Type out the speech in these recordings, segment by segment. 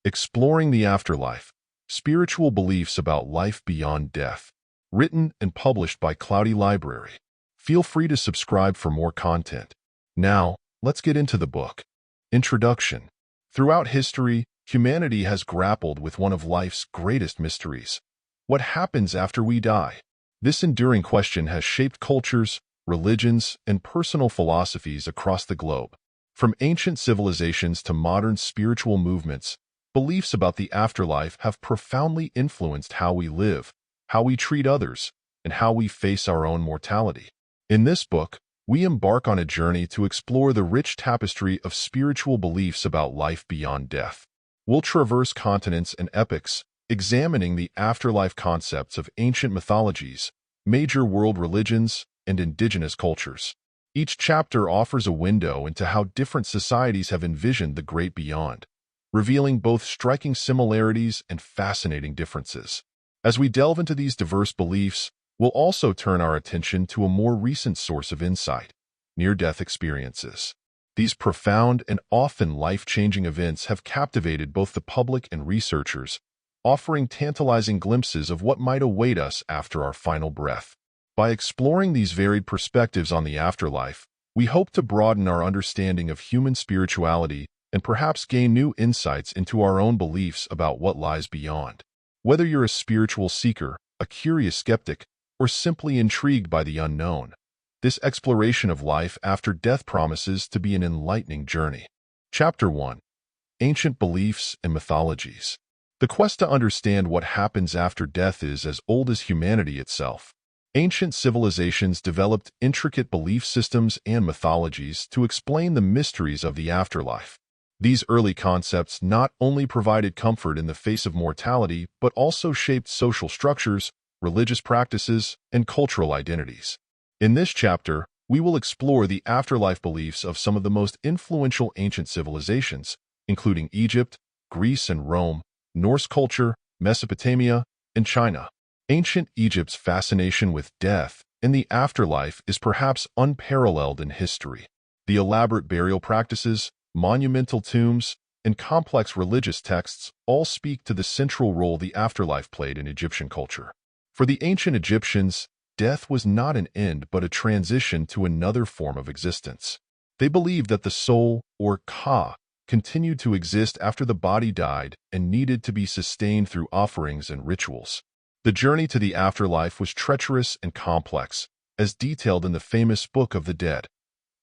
Exploring the Afterlife, Spiritual Beliefs About Life Beyond Death. Written and published by Cloudy Library. Feel free to subscribe for more content. Now, let's get into the book. Introduction. Throughout history, humanity has grappled with one of life's greatest mysteries. What happens after we die? This enduring question has shaped cultures, religions, and personal philosophies across the globe. From ancient civilizations to modern spiritual movements, beliefs about the afterlife have profoundly influenced how we live, how we treat others, and how we face our own mortality. In this book, we embark on a journey to explore the rich tapestry of spiritual beliefs about life beyond death. We'll traverse continents and epochs, examining the afterlife concepts of ancient mythologies, major world religions, and indigenous cultures. Each chapter offers a window into how different societies have envisioned the great beyond, revealing both striking similarities and fascinating differences. As we delve into these diverse beliefs, we'll also turn our attention to a more recent source of insight: near-death experiences. These profound and often life-changing events have captivated both the public and researchers, offering tantalizing glimpses of what might await us after our final breath. By exploring these varied perspectives on the afterlife, we hope to broaden our understanding of human spirituality and perhaps gain new insights into our own beliefs about what lies beyond. Whether you're a spiritual seeker, a curious skeptic, or simply intrigued by the unknown, this exploration of life after death promises to be an enlightening journey. Chapter 1. Ancient Beliefs and Mythologies. The quest to understand what happens after death is as old as humanity itself. Ancient civilizations developed intricate belief systems and mythologies to explain the mysteries of the afterlife. These early concepts not only provided comfort in the face of mortality, but also shaped social structures, religious practices, and cultural identities. In this chapter, we will explore the afterlife beliefs of some of the most influential ancient civilizations, including Egypt, Greece and Rome, Norse culture, Mesopotamia, and China. Ancient Egypt's fascination with death and the afterlife is perhaps unparalleled in history. The elaborate burial practices, monumental tombs, and complex religious texts all speak to the central role the afterlife played in Egyptian culture. For the ancient Egyptians, death was not an end but a transition to another form of existence. They believed that the soul, or Ka, continued to exist after the body died and needed to be sustained through offerings and rituals. The journey to the afterlife was treacherous and complex, as detailed in the famous Book of the Dead,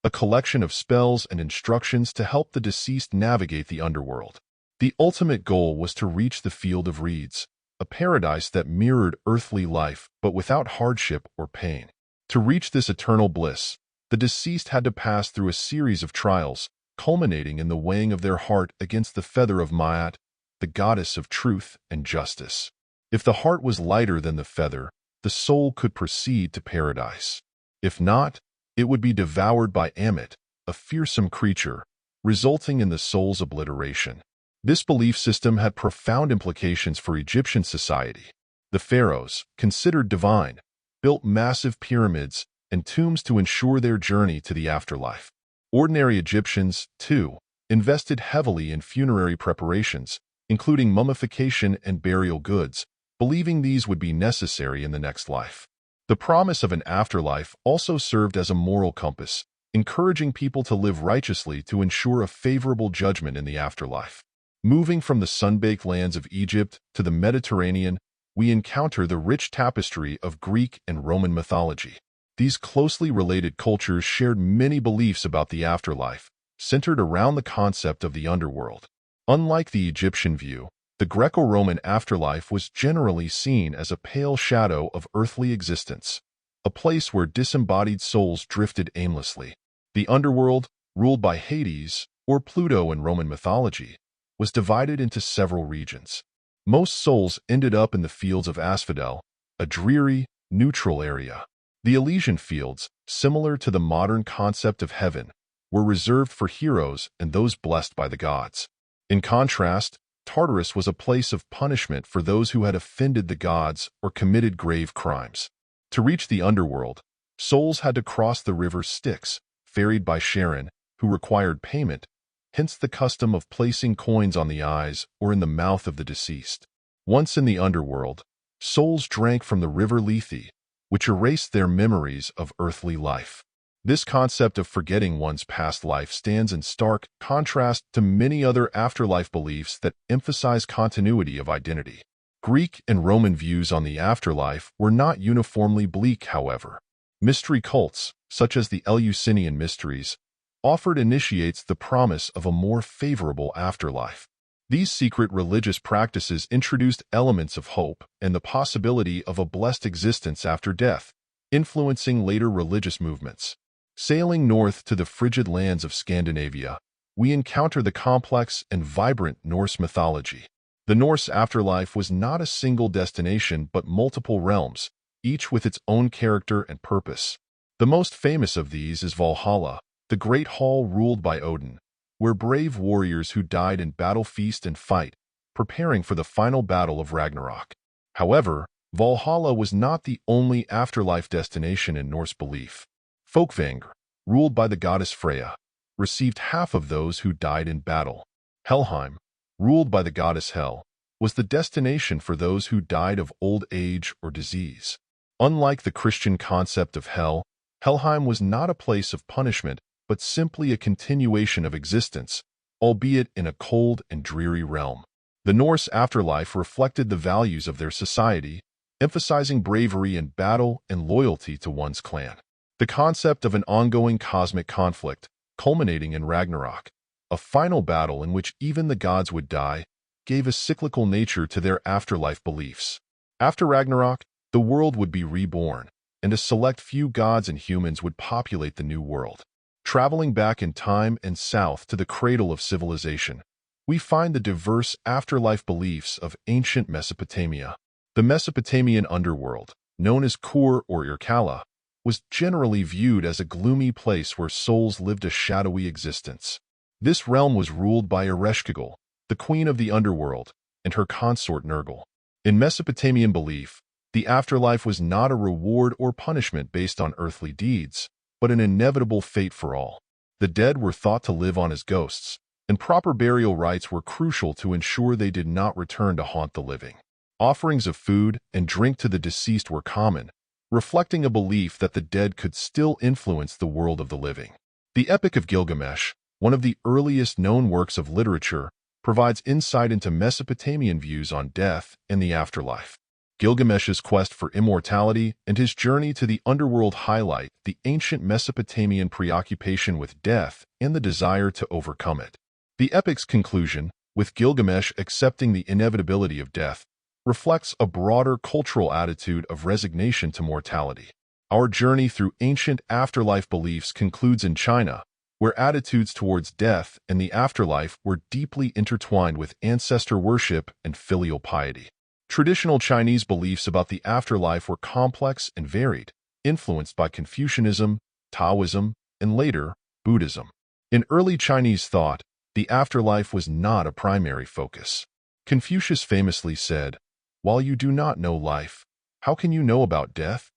a collection of spells and instructions to help the deceased navigate the underworld. The ultimate goal was to reach the Field of Reeds, a paradise that mirrored earthly life but without hardship or pain. To reach this eternal bliss, the deceased had to pass through a series of trials, culminating in the weighing of their heart against the feather of Maat, the goddess of truth and justice. If the heart was lighter than the feather, the soul could proceed to paradise. If not, it would be devoured by Ammit, a fearsome creature, resulting in the soul's obliteration. This belief system had profound implications for Egyptian society. The pharaohs, considered divine, built massive pyramids and tombs to ensure their journey to the afterlife. Ordinary Egyptians, too, invested heavily in funerary preparations, including mummification and burial goods, believing these would be necessary in the next life. The promise of an afterlife also served as a moral compass, encouraging people to live righteously to ensure a favorable judgment in the afterlife. Moving from the sun-baked lands of Egypt to the Mediterranean, we encounter the rich tapestry of Greek and Roman mythology. These closely related cultures shared many beliefs about the afterlife, centered around the concept of the underworld. Unlike the Egyptian view, the Greco-Roman afterlife was generally seen as a pale shadow of earthly existence, a place where disembodied souls drifted aimlessly. The underworld, ruled by Hades, or Pluto in Roman mythology, was divided into several regions. Most souls ended up in the fields of Asphodel, a dreary, neutral area. The Elysian fields, similar to the modern concept of heaven, were reserved for heroes and those blessed by the gods. In contrast, Tartarus was a place of punishment for those who had offended the gods or committed grave crimes. To reach the underworld, souls had to cross the river Styx, ferried by Charon, who required payment, hence the custom of placing coins on the eyes or in the mouth of the deceased. Once in the underworld, souls drank from the river Lethe, which erased their memories of earthly life. This concept of forgetting one's past life stands in stark contrast to many other afterlife beliefs that emphasize continuity of identity. Greek and Roman views on the afterlife were not uniformly bleak, however. Mystery cults, such as the Eleusinian Mysteries, offered initiates the promise of a more favorable afterlife. These secret religious practices introduced elements of hope and the possibility of a blessed existence after death, influencing later religious movements. Sailing north to the frigid lands of Scandinavia, we encounter the complex and vibrant Norse mythology. The Norse afterlife was not a single destination but multiple realms, each with its own character and purpose. The most famous of these is Valhalla, the great hall ruled by Odin, where brave warriors who died in battle feast and fight, preparing for the final battle of Ragnarok. However, Valhalla was not the only afterlife destination in Norse belief. Folkvangr, ruled by the goddess Freya, received half of those who died in battle. Helheim, ruled by the goddess Hel, was the destination for those who died of old age or disease. Unlike the Christian concept of hell, Helheim was not a place of punishment, but simply a continuation of existence, albeit in a cold and dreary realm. The Norse afterlife reflected the values of their society, emphasizing bravery in battle and loyalty to one's clan. The concept of an ongoing cosmic conflict, culminating in Ragnarok, a final battle in which even the gods would die, gave a cyclical nature to their afterlife beliefs. After Ragnarok, the world would be reborn, and a select few gods and humans would populate the new world. Traveling back in time and south to the cradle of civilization, we find the diverse afterlife beliefs of ancient Mesopotamia. The Mesopotamian underworld, known as Kur or Irkalla, was generally viewed as a gloomy place where souls lived a shadowy existence. This realm was ruled by Ereshkigal, the queen of the underworld, and her consort Nergal. In Mesopotamian belief, the afterlife was not a reward or punishment based on earthly deeds, but an inevitable fate for all. The dead were thought to live on as ghosts, and proper burial rites were crucial to ensure they did not return to haunt the living. Offerings of food and drink to the deceased were common, reflecting a belief that the dead could still influence the world of the living. The Epic of Gilgamesh, one of the earliest known works of literature, provides insight into Mesopotamian views on death and the afterlife. Gilgamesh's quest for immortality and his journey to the underworld highlight the ancient Mesopotamian preoccupation with death and the desire to overcome it. The epic's conclusion, with Gilgamesh accepting the inevitability of death, reflects a broader cultural attitude of resignation to mortality. Our journey through ancient afterlife beliefs concludes in China, where attitudes towards death and the afterlife were deeply intertwined with ancestor worship and filial piety. Traditional Chinese beliefs about the afterlife were complex and varied, influenced by Confucianism, Taoism, and later, Buddhism. In early Chinese thought, the afterlife was not a primary focus. Confucius famously said, "While you do not know life, how can you know about death?"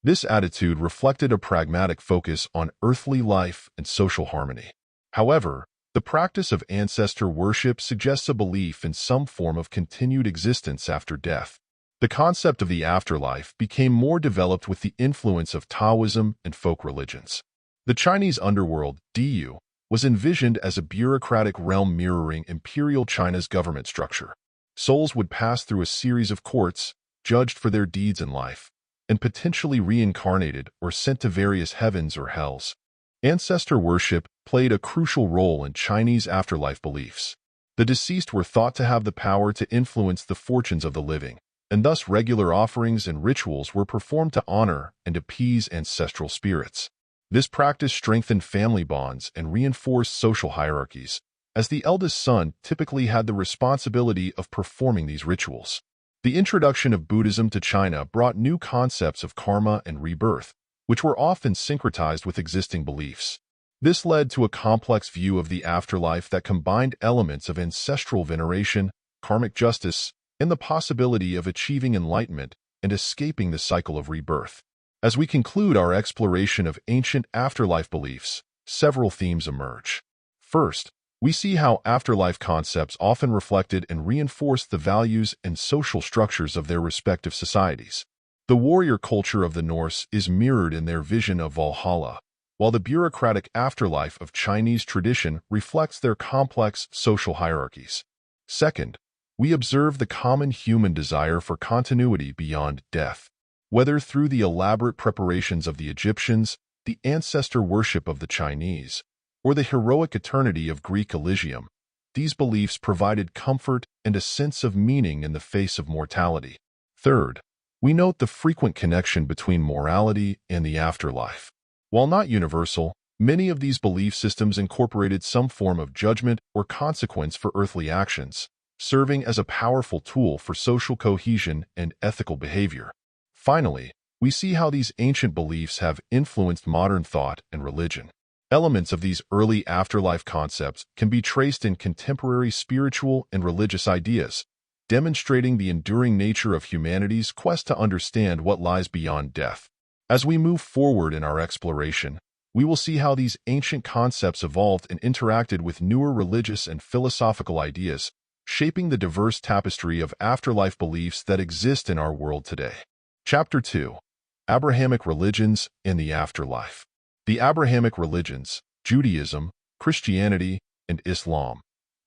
This attitude reflected a pragmatic focus on earthly life and social harmony. However, the practice of ancestor worship suggests a belief in some form of continued existence after death. The concept of the afterlife became more developed with the influence of Taoism and folk religions. The Chinese underworld, Diyu, was envisioned as a bureaucratic realm mirroring imperial China's government structure. Souls would pass through a series of courts, judged for their deeds in life, and potentially reincarnated or sent to various heavens or hells. Ancestor worship played a crucial role in Chinese afterlife beliefs. The deceased were thought to have the power to influence the fortunes of the living, and thus regular offerings and rituals were performed to honor and appease ancestral spirits. This practice strengthened family bonds and reinforced social hierarchies, as the eldest son typically had the responsibility of performing these rituals. The introduction of Buddhism to China brought new concepts of karma and rebirth, which were often syncretized with existing beliefs. This led to a complex view of the afterlife that combined elements of ancestral veneration, karmic justice, and the possibility of achieving enlightenment and escaping the cycle of rebirth. As we conclude our exploration of ancient afterlife beliefs, several themes emerge. First, we see how afterlife concepts often reflected and reinforced the values and social structures of their respective societies. The warrior culture of the Norse is mirrored in their vision of Valhalla, while the bureaucratic afterlife of Chinese tradition reflects their complex social hierarchies. Second, we observe the common human desire for continuity beyond death. Whether through the elaborate preparations of the Egyptians, the ancestor worship of the Chinese, or the heroic eternity of Greek Elysium, these beliefs provided comfort and a sense of meaning in the face of mortality. Third, we note the frequent connection between morality and the afterlife. While not universal, many of these belief systems incorporated some form of judgment or consequence for earthly actions, serving as a powerful tool for social cohesion and ethical behavior. Finally, we see how these ancient beliefs have influenced modern thought and religion. Elements of these early afterlife concepts can be traced in contemporary spiritual and religious ideas, demonstrating the enduring nature of humanity's quest to understand what lies beyond death. As we move forward in our exploration, we will see how these ancient concepts evolved and interacted with newer religious and philosophical ideas, shaping the diverse tapestry of afterlife beliefs that exist in our world today. Chapter 2. Abrahamic Religions and the Afterlife. The Abrahamic religions, Judaism, Christianity, and Islam,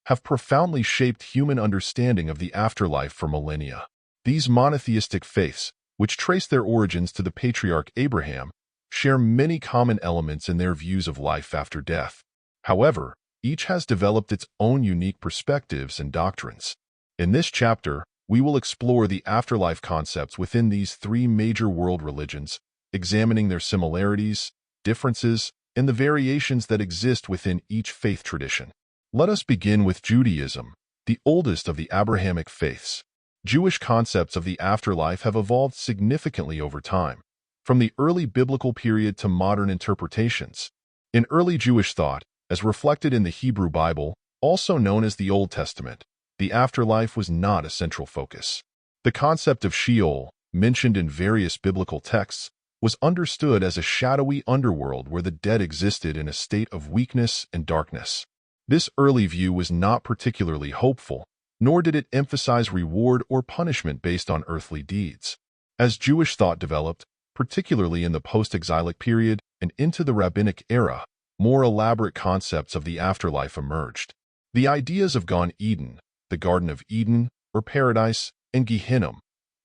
have profoundly shaped human understanding of the afterlife for millennia. These monotheistic faiths, which trace their origins to the patriarch Abraham, share many common elements in their views of life after death. However, each has developed its own unique perspectives and doctrines. In this chapter, we will explore the afterlife concepts within these three major world religions, examining their similarities, differences, and the variations that exist within each faith tradition. Let us begin with Judaism, the oldest of the Abrahamic faiths. Jewish concepts of the afterlife have evolved significantly over time, from the early biblical period to modern interpretations. In early Jewish thought, as reflected in the Hebrew Bible, also known as the Old Testament, the afterlife was not a central focus. The concept of Sheol, mentioned in various biblical texts, was understood as a shadowy underworld where the dead existed in a state of weakness and darkness. This early view was not particularly hopeful, nor did it emphasize reward or punishment based on earthly deeds. As Jewish thought developed, particularly in the post-exilic period and into the rabbinic era, more elaborate concepts of the afterlife emerged. The ideas of Gan Eden, the Garden of Eden, or paradise, and Gehinnom,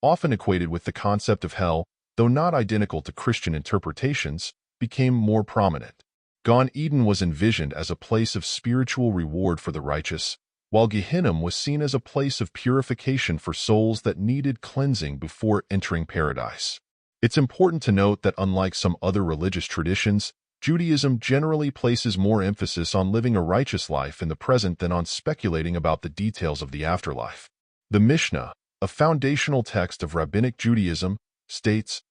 often equated with the concept of hell, though not identical to Christian interpretations, became more prominent. Gan Eden was envisioned as a place of spiritual reward for the righteous, while Gehinnom was seen as a place of purification for souls that needed cleansing before entering paradise. It's important to note that unlike some other religious traditions, Judaism generally places more emphasis on living a righteous life in the present than on speculating about the details of the afterlife. The Mishnah, a foundational text of Rabbinic Judaism, states,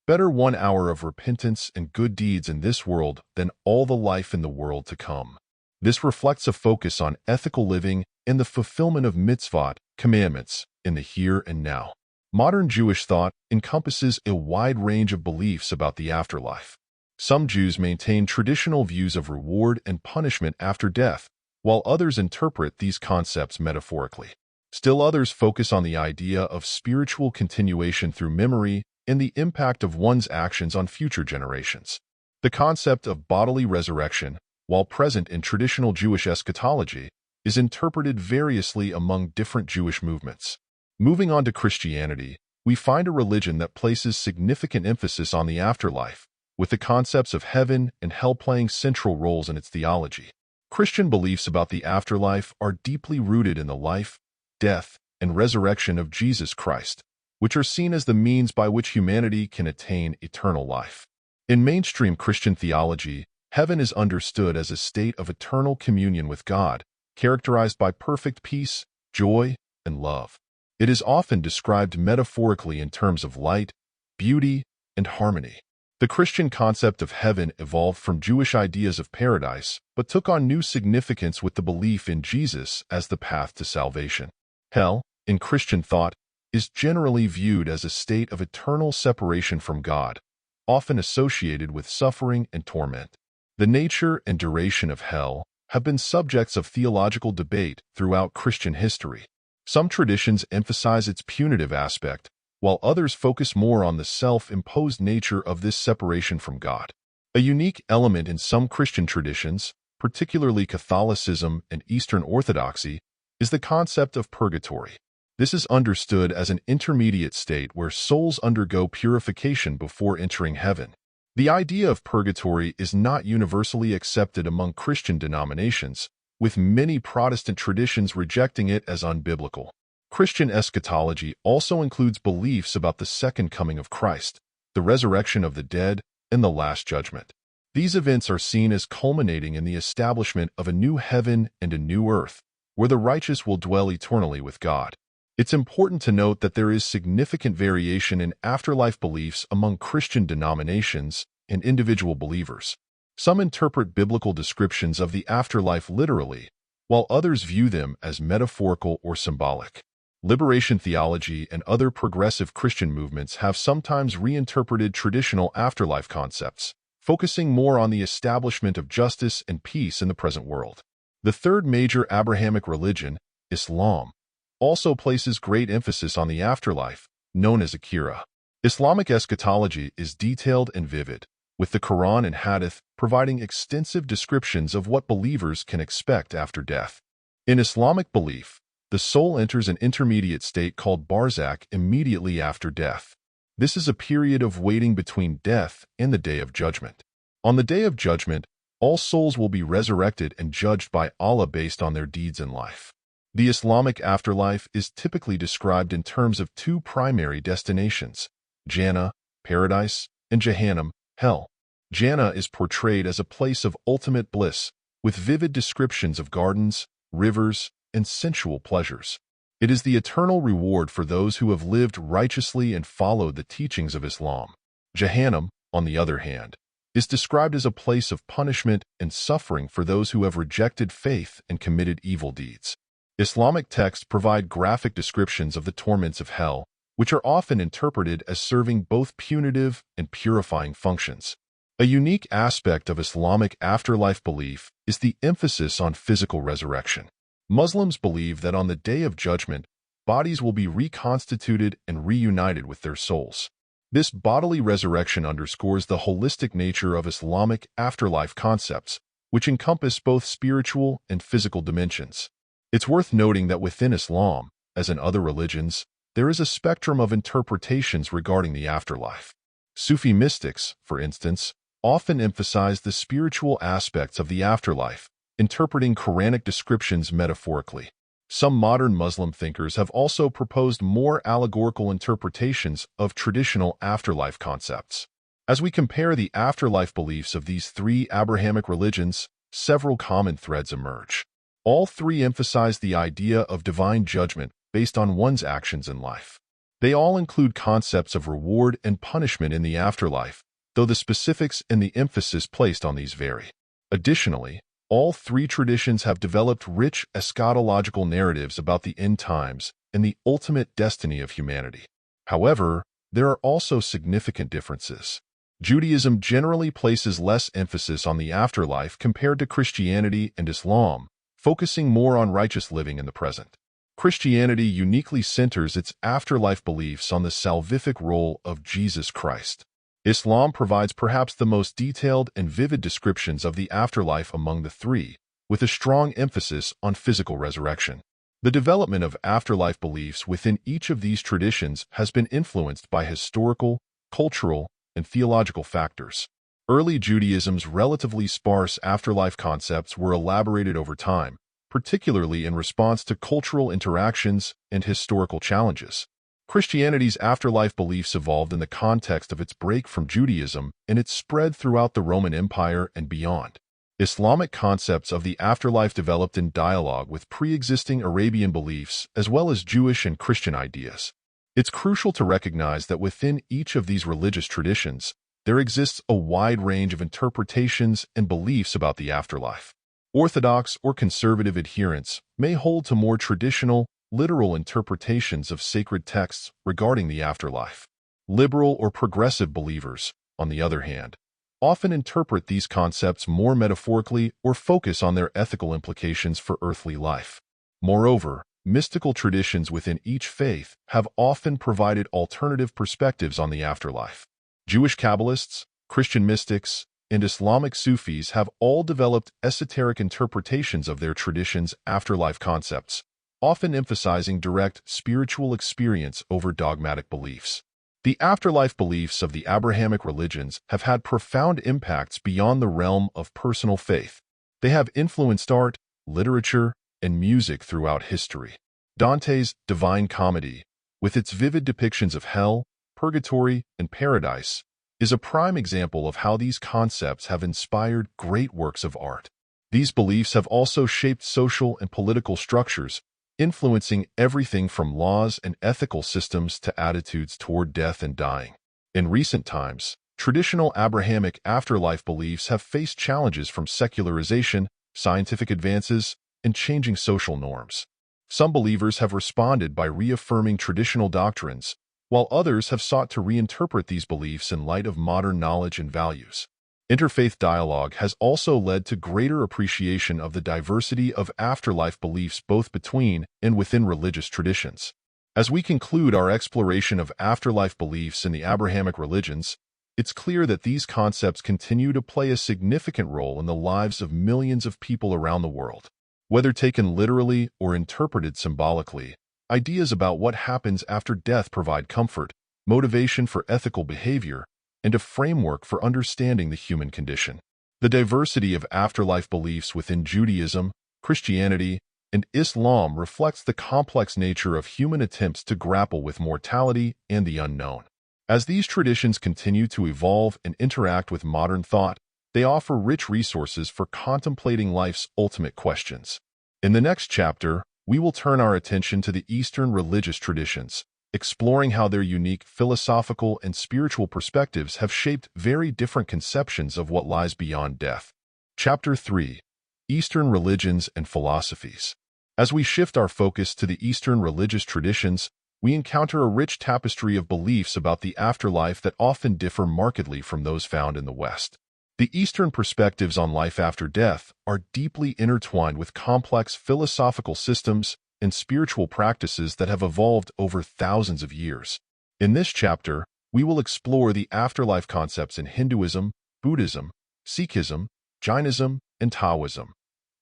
"Better 1 hour of repentance and good deeds in this world than all the life in the world to come." This reflects a focus on ethical living and the fulfillment of mitzvot, commandments, in the here and now. Modern Jewish thought encompasses a wide range of beliefs about the afterlife. Some Jews maintain traditional views of reward and punishment after death, while others interpret these concepts metaphorically. Still others focus on the idea of spiritual continuation through memory and the impact of one's actions on future generations. The concept of bodily resurrection, while present in traditional Jewish eschatology, is interpreted variously among different Jewish movements. Moving on to Christianity, we find a religion that places significant emphasis on the afterlife, with the concepts of heaven and hell playing central roles in its theology. Christian beliefs about the afterlife are deeply rooted in the life, death, and resurrection of Jesus Christ, which are seen as the means by which humanity can attain eternal life. In mainstream Christian theology, heaven is understood as a state of eternal communion with God, characterized by perfect peace, joy, and love. It is often described metaphorically in terms of light, beauty, and harmony. The Christian concept of heaven evolved from Jewish ideas of paradise, but took on new significance with the belief in Jesus as the path to salvation. Hell, in Christian thought, is generally viewed as a state of eternal separation from God, often associated with suffering and torment. The nature and duration of hell, have been subjects of theological debate throughout Christian history. Some traditions emphasize its punitive aspect, while others focus more on the self-imposed nature of this separation from God. A unique element in some Christian traditions, particularly Catholicism and Eastern Orthodoxy, is the concept of purgatory. This is understood as an intermediate state where souls undergo purification before entering heaven. The idea of purgatory is not universally accepted among Christian denominations, with many Protestant traditions rejecting it as unbiblical. Christian eschatology also includes beliefs about the second coming of Christ, the resurrection of the dead, and the Last Judgment. These events are seen as culminating in the establishment of a new heaven and a new earth, where the righteous will dwell eternally with God. It's important to note that there is significant variation in afterlife beliefs among Christian denominations and individual believers. Some interpret biblical descriptions of the afterlife literally, while others view them as metaphorical or symbolic. Liberation theology and other progressive Christian movements have sometimes reinterpreted traditional afterlife concepts, focusing more on the establishment of justice and peace in the present world. The third major Abrahamic religion, Islam, also places great emphasis on the afterlife, known as Akhirah. Islamic eschatology is detailed and vivid, with the Quran and Hadith providing extensive descriptions of what believers can expect after death. In Islamic belief, the soul enters an intermediate state called barzakh immediately after death. This is a period of waiting between death and the Day of Judgment. On the Day of Judgment, all souls will be resurrected and judged by Allah based on their deeds in life. The Islamic afterlife is typically described in terms of two primary destinations, Jannah, paradise, and Jahannam, hell. Jannah is portrayed as a place of ultimate bliss, with vivid descriptions of gardens, rivers, and sensual pleasures. It is the eternal reward for those who have lived righteously and followed the teachings of Islam. Jahannam, on the other hand, is described as a place of punishment and suffering for those who have rejected faith and committed evil deeds. Islamic texts provide graphic descriptions of the torments of hell, which are often interpreted as serving both punitive and purifying functions. A unique aspect of Islamic afterlife belief is the emphasis on physical resurrection. Muslims believe that on the Day of Judgment, bodies will be reconstituted and reunited with their souls. This bodily resurrection underscores the holistic nature of Islamic afterlife concepts, which encompass both spiritual and physical dimensions. It's worth noting that within Islam, as in other religions, there is a spectrum of interpretations regarding the afterlife. Sufi mystics, for instance, often emphasize the spiritual aspects of the afterlife, interpreting Quranic descriptions metaphorically. Some modern Muslim thinkers have also proposed more allegorical interpretations of traditional afterlife concepts. As we compare the afterlife beliefs of these three Abrahamic religions, several common threads emerge. All three emphasize the idea of divine judgment based on one's actions in life. They all include concepts of reward and punishment in the afterlife, though the specifics and the emphasis placed on these vary. Additionally, all three traditions have developed rich eschatological narratives about the end times and the ultimate destiny of humanity. However, there are also significant differences. Judaism generally places less emphasis on the afterlife compared to Christianity and Islam, focusing more on righteous living in the present. Christianity uniquely centers its afterlife beliefs on the salvific role of Jesus Christ. Islam provides perhaps the most detailed and vivid descriptions of the afterlife among the three, with a strong emphasis on physical resurrection. The development of afterlife beliefs within each of these traditions has been influenced by historical, cultural, and theological factors. Early Judaism's relatively sparse afterlife concepts were elaborated over time, particularly in response to cultural interactions and historical challenges. Christianity's afterlife beliefs evolved in the context of its break from Judaism and its spread throughout the Roman Empire and beyond. Islamic concepts of the afterlife developed in dialogue with pre-existing Arabian beliefs as well as Jewish and Christian ideas. It's crucial to recognize that within each of these religious traditions, there exists a wide range of interpretations and beliefs about the afterlife. Orthodox or conservative adherents may hold to more traditional, literal interpretations of sacred texts regarding the afterlife. Liberal or progressive believers, on the other hand, often interpret these concepts more metaphorically or focus on their ethical implications for earthly life. Moreover, mystical traditions within each faith have often provided alternative perspectives on the afterlife. Jewish Kabbalists, Christian mystics, and Islamic Sufis have all developed esoteric interpretations of their traditions' afterlife concepts, often emphasizing direct spiritual experience over dogmatic beliefs. The afterlife beliefs of the Abrahamic religions have had profound impacts beyond the realm of personal faith. They have influenced art, literature, and music throughout history. Dante's Divine Comedy, with its vivid depictions of hell, purgatory, and paradise, is a prime example of how these concepts have inspired great works of art. These beliefs have also shaped social and political structures, influencing everything from laws and ethical systems to attitudes toward death and dying. In recent times, traditional Abrahamic afterlife beliefs have faced challenges from secularization, scientific advances, and changing social norms. Some believers have responded by reaffirming traditional doctrines, while others have sought to reinterpret these beliefs in light of modern knowledge and values. Interfaith dialogue has also led to greater appreciation of the diversity of afterlife beliefs both between and within religious traditions. As we conclude our exploration of afterlife beliefs in the Abrahamic religions, it's clear that these concepts continue to play a significant role in the lives of millions of people around the world. Whether taken literally or interpreted symbolically, ideas about what happens after death provide comfort, motivation for ethical behavior, and a framework for understanding the human condition. The diversity of afterlife beliefs within Judaism, Christianity, and Islam reflects the complex nature of human attempts to grapple with mortality and the unknown. As these traditions continue to evolve and interact with modern thought, they offer rich resources for contemplating life's ultimate questions. In the next chapter, we will turn our attention to the Eastern religious traditions, exploring how their unique philosophical and spiritual perspectives have shaped very different conceptions of what lies beyond death. Chapter 3: Eastern Religions and Philosophies. As we shift our focus to the Eastern religious traditions, we encounter a rich tapestry of beliefs about the afterlife that often differ markedly from those found in the West. The Eastern perspectives on life after death are deeply intertwined with complex philosophical systems and spiritual practices that have evolved over thousands of years. In this chapter, we will explore the afterlife concepts in Hinduism, Buddhism, Sikhism, Jainism, and Taoism,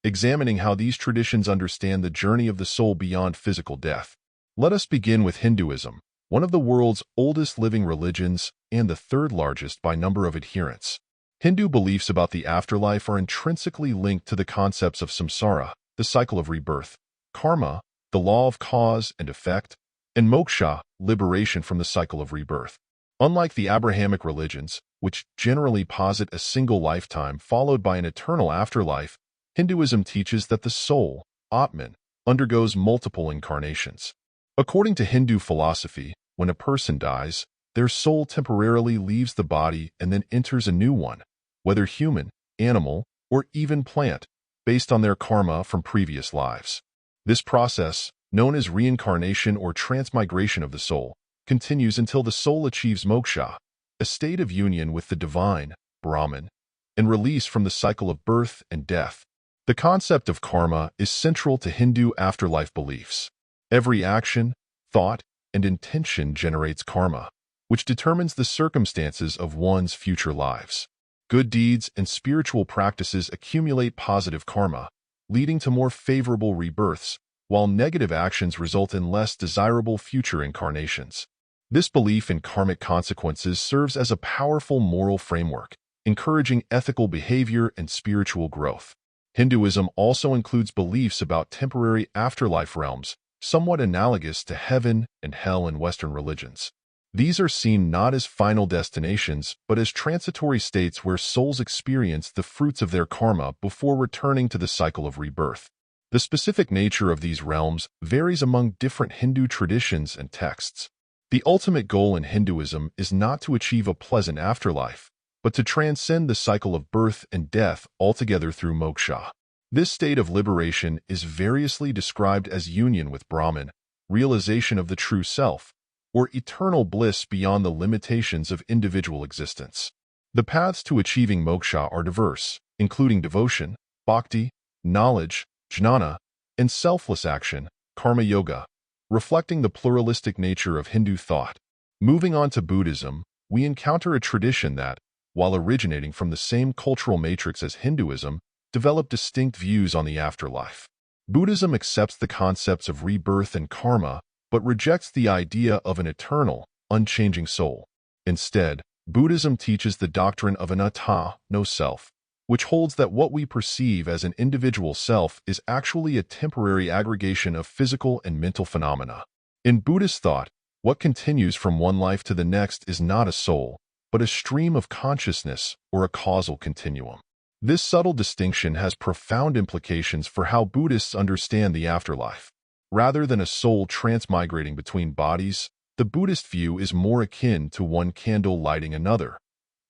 examining how these traditions understand the journey of the soul beyond physical death. Let us begin with Hinduism, one of the world's oldest living religions and the third largest by number of adherents. Hindu beliefs about the afterlife are intrinsically linked to the concepts of samsara, the cycle of rebirth, karma, the law of cause and effect, and moksha, liberation from the cycle of rebirth. Unlike the Abrahamic religions, which generally posit a single lifetime followed by an eternal afterlife, Hinduism teaches that the soul, Atman, undergoes multiple incarnations. According to Hindu philosophy, when a person dies, their soul temporarily leaves the body and then enters a new one, whether human, animal, or even plant, based on their karma from previous lives. This process, known as reincarnation or transmigration of the soul, continues until the soul achieves moksha, a state of union with the divine, Brahman, and release from the cycle of birth and death. The concept of karma is central to Hindu afterlife beliefs. Every action, thought, and intention generates karma, which determines the circumstances of one's future lives. Good deeds and spiritual practices accumulate positive karma, leading to more favorable rebirths, while negative actions result in less desirable future incarnations. This belief in karmic consequences serves as a powerful moral framework, encouraging ethical behavior and spiritual growth. Hinduism also includes beliefs about temporary afterlife realms, somewhat analogous to heaven and hell in Western religions. These are seen not as final destinations, but as transitory states where souls experience the fruits of their karma before returning to the cycle of rebirth. The specific nature of these realms varies among different Hindu traditions and texts. The ultimate goal in Hinduism is not to achieve a pleasant afterlife, but to transcend the cycle of birth and death altogether through moksha. This state of liberation is variously described as union with Brahman, realization of the true self, or eternal bliss beyond the limitations of individual existence. The paths to achieving moksha are diverse, including devotion, bhakti, knowledge, jnana, and selfless action, karma yoga, reflecting the pluralistic nature of Hindu thought. Moving on to Buddhism, we encounter a tradition that, while originating from the same cultural matrix as Hinduism, developed distinct views on the afterlife. Buddhism accepts the concepts of rebirth and karma, but rejects the idea of an eternal, unchanging soul. Instead, Buddhism teaches the doctrine of anatta, no self, which holds that what we perceive as an individual self is actually a temporary aggregation of physical and mental phenomena. In Buddhist thought, what continues from one life to the next is not a soul, but a stream of consciousness or a causal continuum. This subtle distinction has profound implications for how Buddhists understand the afterlife. Rather than a soul transmigrating between bodies, the Buddhist view is more akin to one candle lighting another,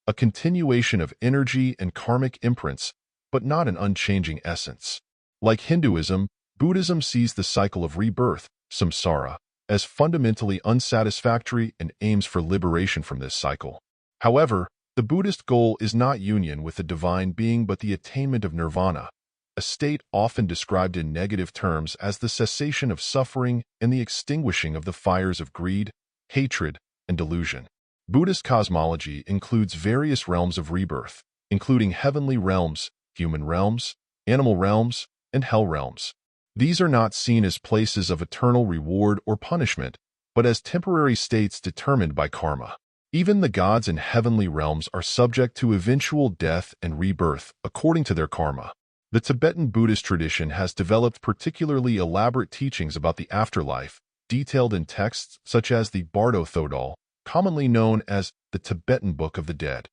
a continuation of energy and karmic imprints, but not an unchanging essence. Like Hinduism, Buddhism sees the cycle of rebirth, samsara, as fundamentally unsatisfactory and aims for liberation from this cycle. However, the Buddhist goal is not union with the divine being but the attainment of nirvana, a state often described in negative terms as the cessation of suffering and the extinguishing of the fires of greed, hatred, and delusion. Buddhist cosmology includes various realms of rebirth, including heavenly realms, human realms, animal realms, and hell realms. These are not seen as places of eternal reward or punishment, but as temporary states determined by karma. Even the gods in heavenly realms are subject to eventual death and rebirth according to their karma. The Tibetan Buddhist tradition has developed particularly elaborate teachings about the afterlife, detailed in texts such as the Bardo Thodol, commonly known as the Tibetan Book of the Dead.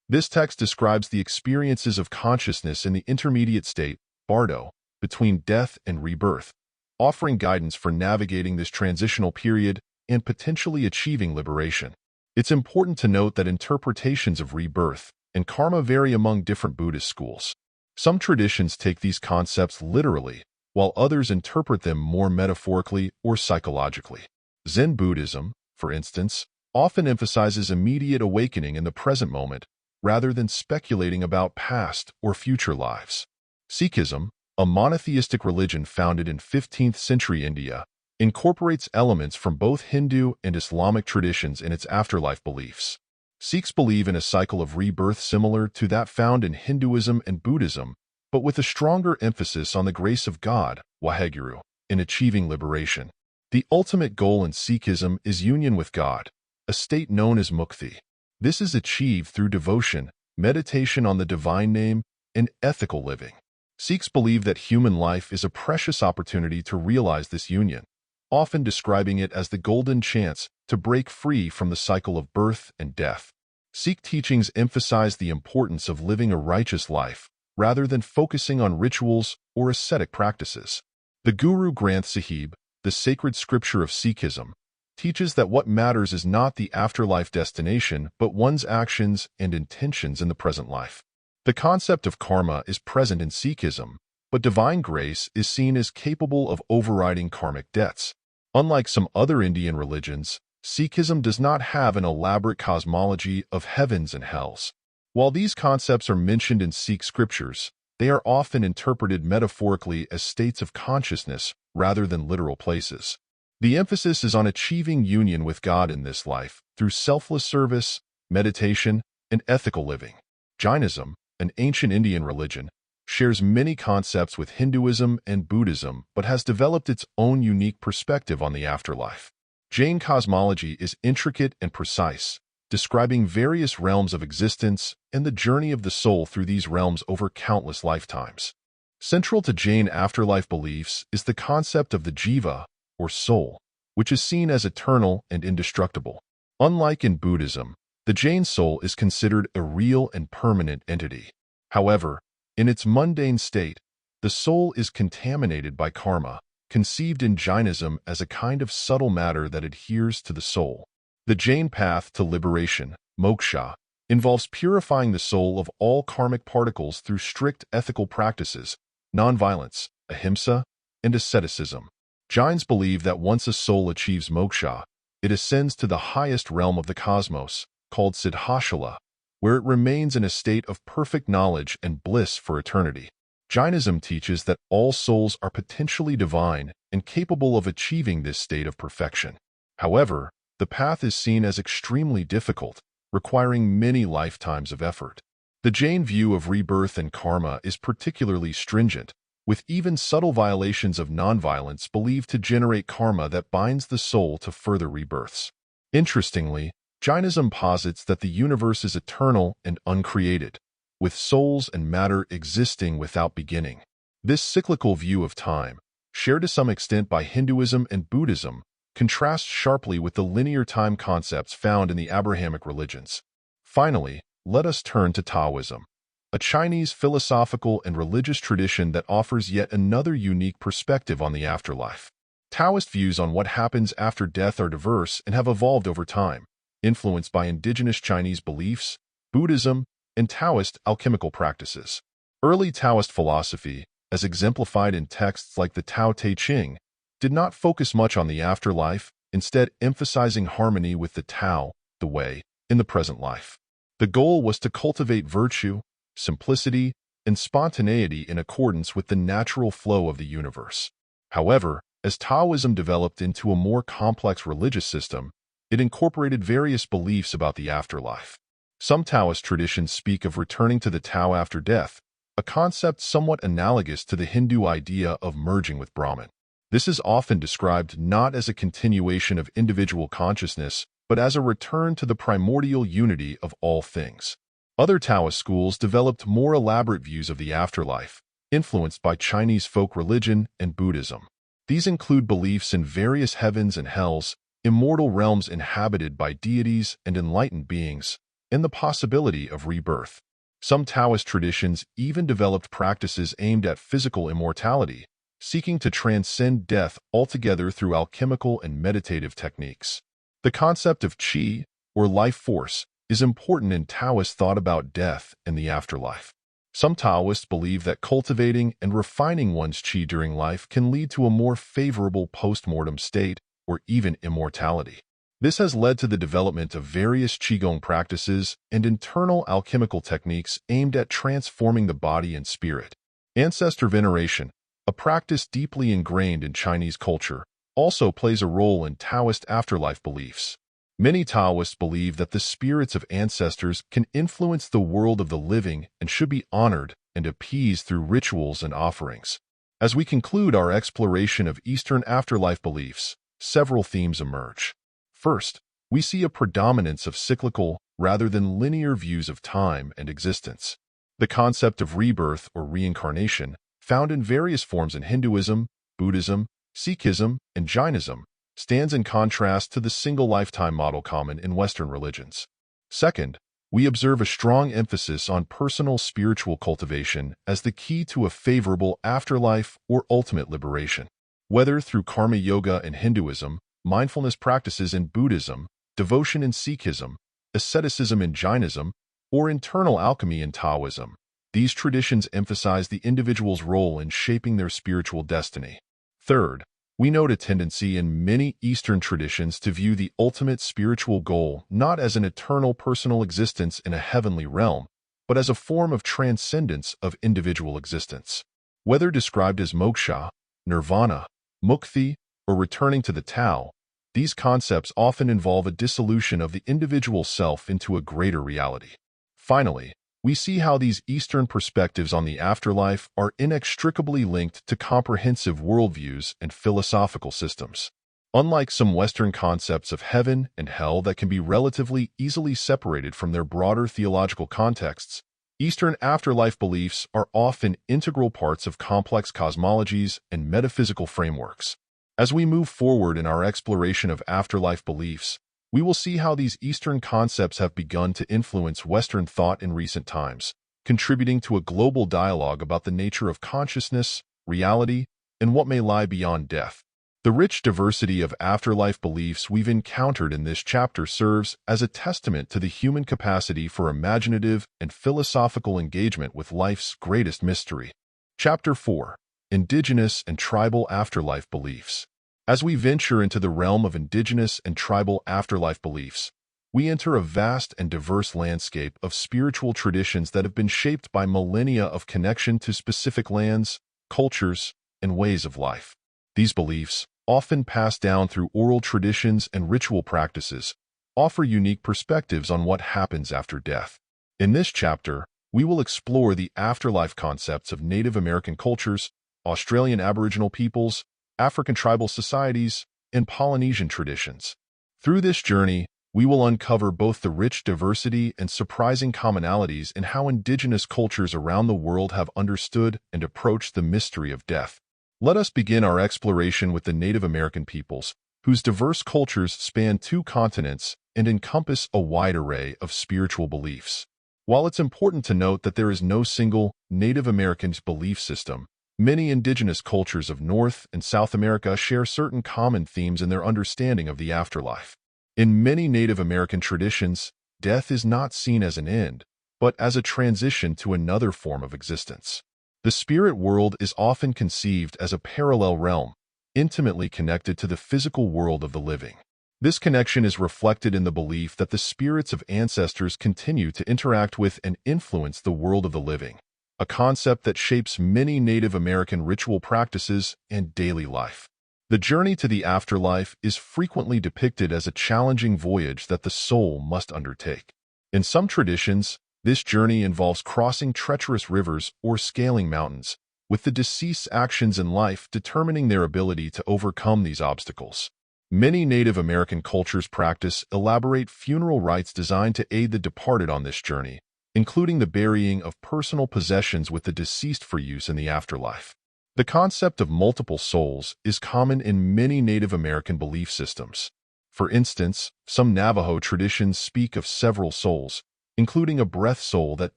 This text describes the experiences of consciousness in the intermediate state, Bardo, between death and rebirth, offering guidance for navigating this transitional period and potentially achieving liberation. It's important to note that interpretations of rebirth and karma vary among different Buddhist schools. Some traditions take these concepts literally, while others interpret them more metaphorically or psychologically. Zen Buddhism, for instance, often emphasizes immediate awakening in the present moment rather than speculating about past or future lives. Sikhism, a monotheistic religion founded in 15th century India, incorporates elements from both Hindu and Islamic traditions in its afterlife beliefs. Sikhs believe in a cycle of rebirth similar to that found in Hinduism and Buddhism, but with a stronger emphasis on the grace of God, Waheguru, in achieving liberation. The ultimate goal in Sikhism is union with God, a state known as mukti. This is achieved through devotion, meditation on the divine name, and ethical living. Sikhs believe that human life is a precious opportunity to realize this union, often describing it as the golden chance to break free from the cycle of birth and death. Sikh teachings emphasize the importance of living a righteous life, rather than focusing on rituals or ascetic practices. The Guru Granth Sahib, the sacred scripture of Sikhism, teaches that what matters is not the afterlife destination but one's actions and intentions in the present life. The concept of karma is present in Sikhism, but divine grace is seen as capable of overriding karmic debts. Unlike some other Indian religions, Sikhism does not have an elaborate cosmology of heavens and hells. While these concepts are mentioned in Sikh scriptures, they are often interpreted metaphorically as states of consciousness rather than literal places. The emphasis is on achieving union with God in this life through selfless service, meditation, and ethical living. Jainism, an ancient Indian religion, shares many concepts with Hinduism and Buddhism but has developed its own unique perspective on the afterlife. Jain cosmology is intricate and precise, describing various realms of existence and the journey of the soul through these realms over countless lifetimes. Central to Jain afterlife beliefs is the concept of the jiva, or soul, which is seen as eternal and indestructible. Unlike in Buddhism, the Jain soul is considered a real and permanent entity. However, in its mundane state, the soul is contaminated by karma, conceived in Jainism as a kind of subtle matter that adheres to the soul. The Jain path to liberation, moksha, involves purifying the soul of all karmic particles through strict ethical practices, nonviolence, ahimsa, and asceticism. Jains believe that once a soul achieves moksha, it ascends to the highest realm of the cosmos, called Siddhashala, where it remains in a state of perfect knowledge and bliss for eternity. Jainism teaches that all souls are potentially divine and capable of achieving this state of perfection. However, the path is seen as extremely difficult, requiring many lifetimes of effort. The Jain view of rebirth and karma is particularly stringent, with even subtle violations of nonviolence believed to generate karma that binds the soul to further rebirths. Interestingly, Jainism posits that the universe is eternal and uncreated, with souls and matter existing without beginning. This cyclical view of time, shared to some extent by Hinduism and Buddhism, contrasts sharply with the linear time concepts found in the Abrahamic religions. Finally, let us turn to Taoism, a Chinese philosophical and religious tradition that offers yet another unique perspective on the afterlife. Taoist views on what happens after death are diverse and have evolved over time, influenced by indigenous Chinese beliefs, Buddhism, and Taoist alchemical practices. Early Taoist philosophy, as exemplified in texts like the Tao Te Ching, did not focus much on the afterlife, instead emphasizing harmony with the Tao, the way, in the present life. The goal was to cultivate virtue, simplicity, and spontaneity in accordance with the natural flow of the universe. However, as Taoism developed into a more complex religious system, it incorporated various beliefs about the afterlife. Some Taoist traditions speak of returning to the Tao after death, a concept somewhat analogous to the Hindu idea of merging with Brahman. This is often described not as a continuation of individual consciousness, but as a return to the primordial unity of all things. Other Taoist schools developed more elaborate views of the afterlife, influenced by Chinese folk religion and Buddhism. These include beliefs in various heavens and hells, immortal realms inhabited by deities and enlightened beings, and the possibility of rebirth. Some Taoist traditions even developed practices aimed at physical immortality, seeking to transcend death altogether through alchemical and meditative techniques. The concept of qi, or life force, is important in Taoist thought about death and the afterlife. Some Taoists believe that cultivating and refining one's qi during life can lead to a more favorable post-mortem state or even immortality. This has led to the development of various qigong practices and internal alchemical techniques aimed at transforming the body and spirit. Ancestor veneration, a practice deeply ingrained in Chinese culture, also plays a role in Taoist afterlife beliefs. Many Taoists believe that the spirits of ancestors can influence the world of the living and should be honored and appeased through rituals and offerings. As we conclude our exploration of Eastern afterlife beliefs, several themes emerge. First, we see a predominance of cyclical rather than linear views of time and existence. The concept of rebirth or reincarnation, found in various forms in Hinduism, Buddhism, Sikhism, and Jainism, stands in contrast to the single lifetime model common in Western religions. Second, we observe a strong emphasis on personal spiritual cultivation as the key to a favorable afterlife or ultimate liberation. Whether through karma yoga in Hinduism, mindfulness practices in Buddhism, devotion in Sikhism, asceticism in Jainism, or internal alchemy in Taoism, these traditions emphasize the individual's role in shaping their spiritual destiny. Third, we note a tendency in many Eastern traditions to view the ultimate spiritual goal not as an eternal personal existence in a heavenly realm, but as a form of transcendence of individual existence. Whether described as moksha, nirvana, mukti, or returning to the Tao, these concepts often involve a dissolution of the individual self into a greater reality. Finally, we see how these Eastern perspectives on the afterlife are inextricably linked to comprehensive worldviews and philosophical systems. Unlike some Western concepts of heaven and hell that can be relatively easily separated from their broader theological contexts, Eastern afterlife beliefs are often integral parts of complex cosmologies and metaphysical frameworks. As we move forward in our exploration of afterlife beliefs, we will see how these Eastern concepts have begun to influence Western thought in recent times, contributing to a global dialogue about the nature of consciousness, reality, and what may lie beyond death. The rich diversity of afterlife beliefs we've encountered in this chapter serves as a testament to the human capacity for imaginative and philosophical engagement with life's greatest mystery. Chapter 4: Indigenous and Tribal Afterlife Beliefs. As we venture into the realm of indigenous and tribal afterlife beliefs, we enter a vast and diverse landscape of spiritual traditions that have been shaped by millennia of connection to specific lands, cultures, and ways of life. These beliefs, often passed down through oral traditions and ritual practices, offer unique perspectives on what happens after death. In this chapter, we will explore the afterlife concepts of Native American cultures, Australian Aboriginal peoples, African tribal societies, and Polynesian traditions. Through this journey, we will uncover both the rich diversity and surprising commonalities in how Indigenous cultures around the world have understood and approached the mystery of death. Let us begin our exploration with the Native American peoples, whose diverse cultures span 2 continents and encompass a wide array of spiritual beliefs. While it's important to note that there is no single Native American belief system, many indigenous cultures of North and South America share certain common themes in their understanding of the afterlife. In many Native American traditions, death is not seen as an end, but as a transition to another form of existence. The spirit world is often conceived as a parallel realm, intimately connected to the physical world of the living. This connection is reflected in the belief that the spirits of ancestors continue to interact with and influence the world of the living, a concept that shapes many Native American ritual practices and daily life. The journey to the afterlife is frequently depicted as a challenging voyage that the soul must undertake. In some traditions, this journey involves crossing treacherous rivers or scaling mountains, with the deceased's actions in life determining their ability to overcome these obstacles. Many Native American cultures practice elaborate funeral rites designed to aid the departed on this journey, including the burying of personal possessions with the deceased for use in the afterlife. The concept of multiple souls is common in many Native American belief systems. For instance, some Navajo traditions speak of several souls, including a breath soul that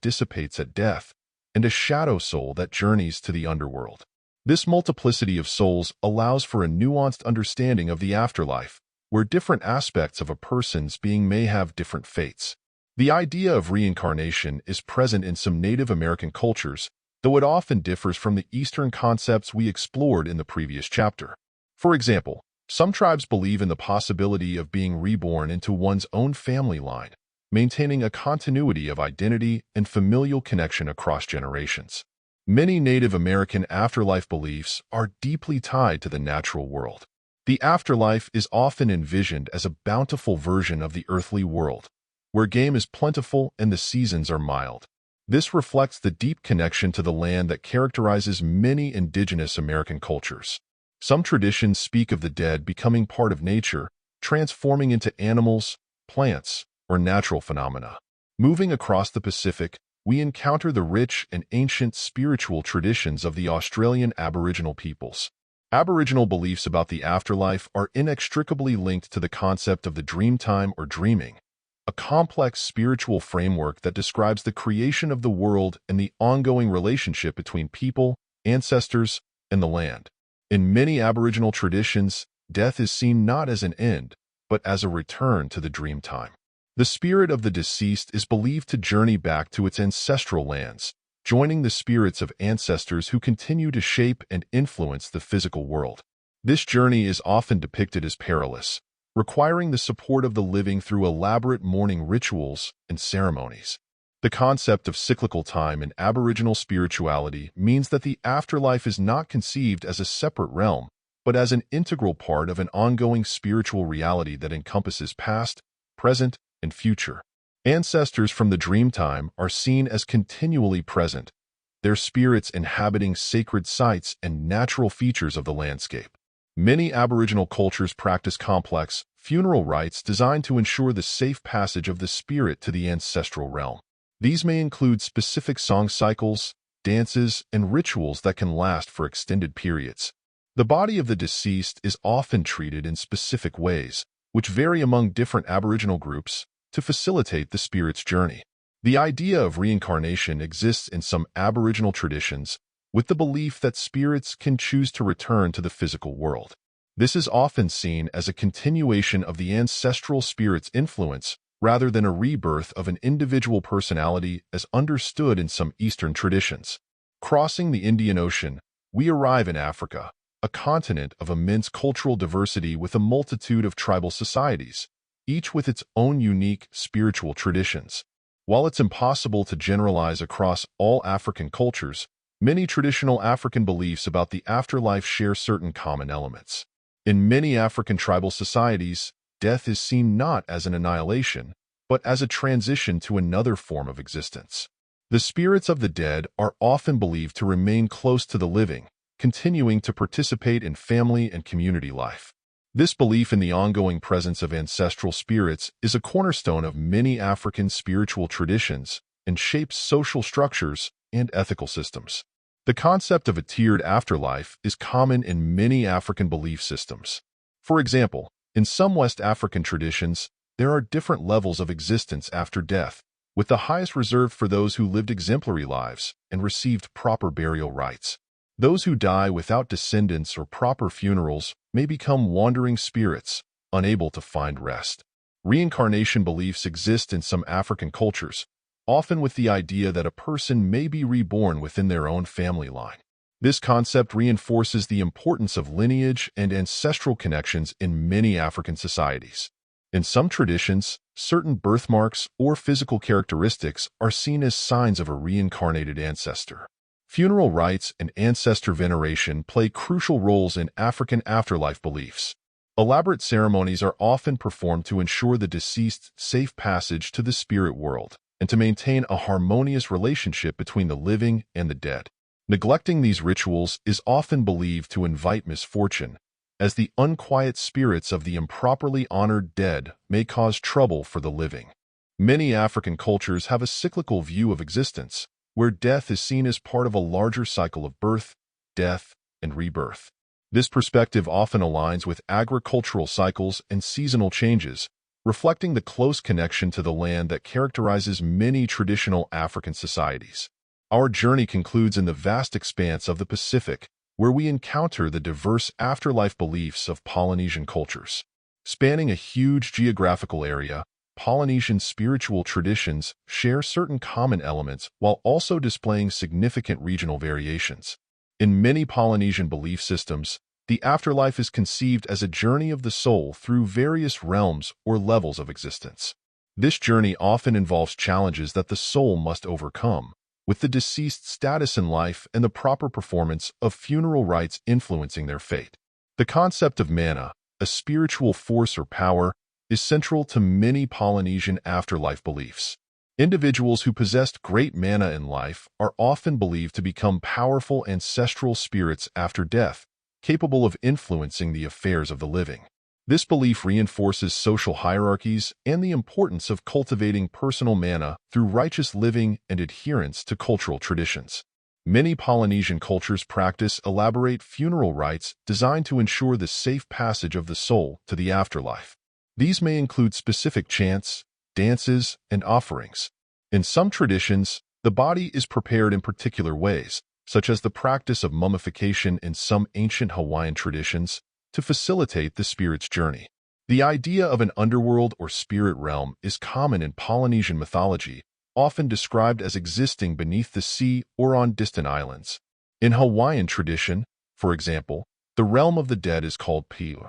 dissipates at death and a shadow soul that journeys to the underworld. This multiplicity of souls allows for a nuanced understanding of the afterlife, where different aspects of a person's being may have different fates. The idea of reincarnation is present in some Native American cultures, though it often differs from the Eastern concepts we explored in the previous chapter. For example, some tribes believe in the possibility of being reborn into one's own family line, maintaining a continuity of identity and familial connection across generations. Many Native American afterlife beliefs are deeply tied to the natural world. The afterlife is often envisioned as a bountiful version of the earthly world, where game is plentiful and the seasons are mild. This reflects the deep connection to the land that characterizes many Indigenous American cultures. Some traditions speak of the dead becoming part of nature, transforming into animals, plants, or natural phenomena. Moving across the Pacific, we encounter the rich and ancient spiritual traditions of the Australian Aboriginal peoples. Aboriginal beliefs about the afterlife are inextricably linked to the concept of the dreamtime or dreaming, a complex spiritual framework that describes the creation of the world and the ongoing relationship between people, ancestors, and the land. In many Aboriginal traditions, death is seen not as an end, but as a return to the dreamtime. The spirit of the deceased is believed to journey back to its ancestral lands, joining the spirits of ancestors who continue to shape and influence the physical world. This journey is often depicted as perilous, requiring the support of the living through elaborate mourning rituals and ceremonies. The concept of cyclical time in Aboriginal spirituality means that the afterlife is not conceived as a separate realm, but as an integral part of an ongoing spiritual reality that encompasses past, present, and future. Ancestors from the dreamtime are seen as continually present, their spirits inhabiting sacred sites and natural features of the landscape. Many Aboriginal cultures practice complex, funeral rites designed to ensure the safe passage of the spirit to the ancestral realm. These may include specific song cycles, dances, and rituals that can last for extended periods. The body of the deceased is often treated in specific ways, which vary among different Aboriginal groups, to facilitate the spirit's journey. The idea of reincarnation exists in some Aboriginal traditions, with the belief that spirits can choose to return to the physical world. This is often seen as a continuation of the ancestral spirit's influence, rather than a rebirth of an individual personality as understood in some Eastern traditions. Crossing the Indian Ocean, we arrive in Africa, a continent of immense cultural diversity with a multitude of tribal societies, each with its own unique spiritual traditions. While it's impossible to generalize across all African cultures, many traditional African beliefs about the afterlife share certain common elements. In many African tribal societies, death is seen not as an annihilation, but as a transition to another form of existence. The spirits of the dead are often believed to remain close to the living, continuing to participate in family and community life. This belief in the ongoing presence of ancestral spirits is a cornerstone of many African spiritual traditions and shapes social structures and ethical systems. The concept of a tiered afterlife is common in many African belief systems. For example, in some West African traditions, there are different levels of existence after death, with the highest reserved for those who lived exemplary lives and received proper burial rites. Those who die without descendants or proper funerals may become wandering spirits, unable to find rest. Reincarnation beliefs exist in some African cultures, often with the idea that a person may be reborn within their own family line. This concept reinforces the importance of lineage and ancestral connections in many African societies. In some traditions, certain birthmarks or physical characteristics are seen as signs of a reincarnated ancestor. Funeral rites and ancestor veneration play crucial roles in African afterlife beliefs. Elaborate ceremonies are often performed to ensure the deceased's safe passage to the spirit world and to maintain a harmonious relationship between the living and the dead. Neglecting these rituals is often believed to invite misfortune, as the unquiet spirits of the improperly honored dead may cause trouble for the living. Many African cultures have a cyclical view of existence, where death is seen as part of a larger cycle of birth, death, and rebirth. This perspective often aligns with agricultural cycles and seasonal changes, reflecting the close connection to the land that characterizes many traditional African societies. Our journey concludes in the vast expanse of the Pacific, where we encounter the diverse afterlife beliefs of Polynesian cultures. Spanning a huge geographical area, Polynesian spiritual traditions share certain common elements while also displaying significant regional variations. In many Polynesian belief systems, the afterlife is conceived as a journey of the soul through various realms or levels of existence. This journey often involves challenges that the soul must overcome, with the deceased's status in life and the proper performance of funeral rites influencing their fate. The concept of mana, a spiritual force or power, is central to many Polynesian afterlife beliefs. Individuals who possessed great mana in life are often believed to become powerful ancestral spirits after death, capable of influencing the affairs of the living. This belief reinforces social hierarchies and the importance of cultivating personal mana through righteous living and adherence to cultural traditions. Many Polynesian cultures practice elaborate funeral rites designed to ensure the safe passage of the soul to the afterlife. These may include specific chants, dances, and offerings. In some traditions, the body is prepared in particular ways, such as the practice of mummification in some ancient Hawaiian traditions, to facilitate the spirit's journey. The idea of an underworld or spirit realm is common in Polynesian mythology, often described as existing beneath the sea or on distant islands. In Hawaiian tradition, for example, the realm of the dead is called Piu,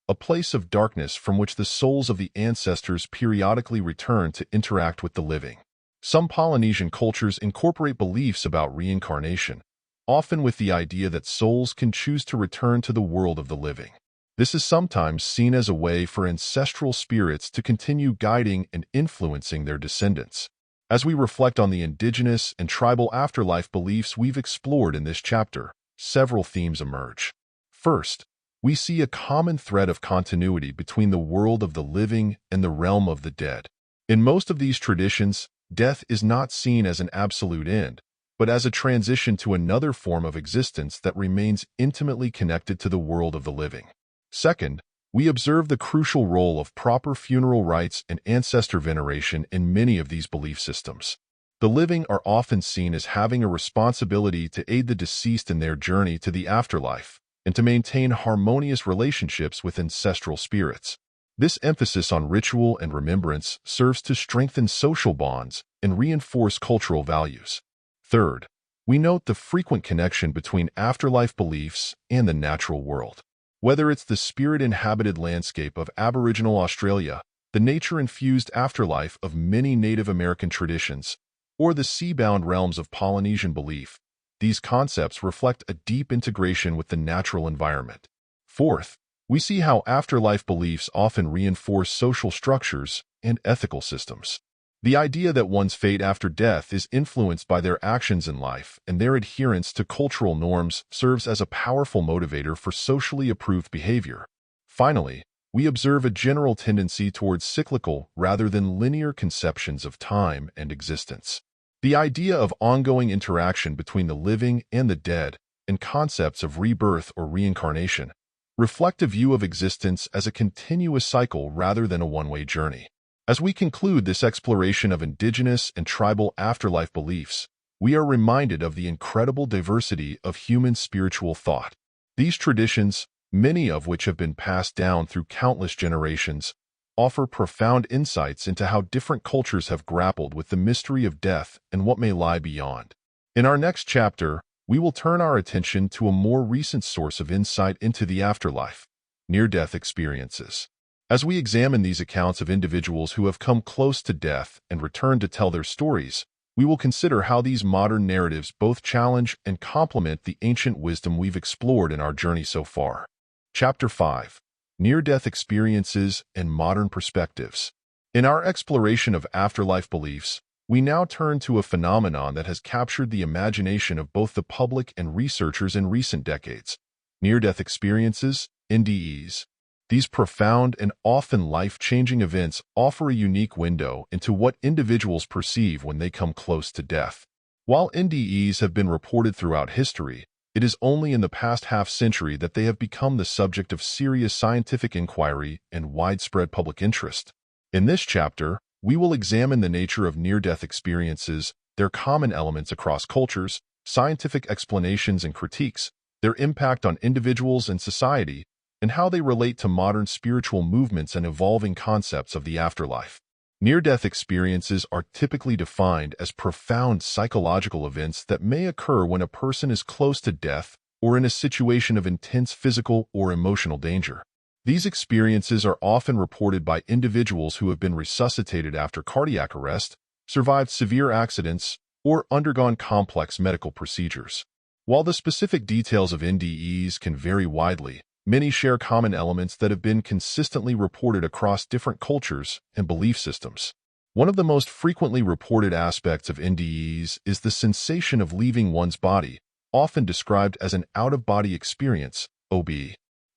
a place of darkness from which the souls of the ancestors periodically return to interact with the living. Some Polynesian cultures incorporate beliefs about reincarnation, often with the idea that souls can choose to return to the world of the living. This is sometimes seen as a way for ancestral spirits to continue guiding and influencing their descendants. As we reflect on the indigenous and tribal afterlife beliefs we've explored in this chapter, several themes emerge. First, we see a common thread of continuity between the world of the living and the realm of the dead. In most of these traditions, death is not seen as an absolute end, but as a transition to another form of existence that remains intimately connected to the world of the living. Second, we observe the crucial role of proper funeral rites and ancestor veneration in many of these belief systems. The living are often seen as having a responsibility to aid the deceased in their journey to the afterlife and to maintain harmonious relationships with ancestral spirits. This emphasis on ritual and remembrance serves to strengthen social bonds and reinforce cultural values. Third, we note the frequent connection between afterlife beliefs and the natural world. Whether it's the spirit-inhabited landscape of Aboriginal Australia, the nature-infused afterlife of many Native American traditions, or the sea-bound realms of Polynesian belief. These concepts reflect a deep integration with the natural environment. Fourth, we see how afterlife beliefs often reinforce social structures and ethical systems. The idea that one's fate after death is influenced by their actions in life and their adherence to cultural norms serves as a powerful motivator for socially approved behavior. Finally, we observe a general tendency towards cyclical rather than linear conceptions of time and existence. The idea of ongoing interaction between the living and the dead and concepts of rebirth or reincarnation reflect a view of existence as a continuous cycle rather than a one-way journey. As we conclude this exploration of indigenous and tribal afterlife beliefs, we are reminded of the incredible diversity of human spiritual thought. These traditions, many of which have been passed down through countless generations, offer profound insights into how different cultures have grappled with the mystery of death and what may lie beyond. In our next chapter, we will turn our attention to a more recent source of insight into the afterlife, near-death experiences. As we examine these accounts of individuals who have come close to death and returned to tell their stories, we will consider how these modern narratives both challenge and complement the ancient wisdom we've explored in our journey so far. Chapter 5. Near-Death Experiences and Modern Perspectives. In our exploration of afterlife beliefs, we now turn to a phenomenon that has captured the imagination of both the public and researchers in recent decades: near-death experiences, NDEs. These profound and often life-changing events offer a unique window into what individuals perceive when they come close to death. While NDEs have been reported throughout history, it is only in the past half-century that they have become the subject of serious scientific inquiry and widespread public interest. In this chapter, we will examine the nature of near-death experiences, their common elements across cultures, scientific explanations and critiques, their impact on individuals and society, and how they relate to modern spiritual movements and evolving concepts of the afterlife. Near-death experiences are typically defined as profound psychological events that may occur when a person is close to death or in a situation of intense physical or emotional danger. These experiences are often reported by individuals who have been resuscitated after cardiac arrest, survived severe accidents, or undergone complex medical procedures. While the specific details of NDEs can vary widely, many share common elements that have been consistently reported across different cultures and belief systems. One of the most frequently reported aspects of NDEs is the sensation of leaving one's body, often described as an out-of-body experience, OB.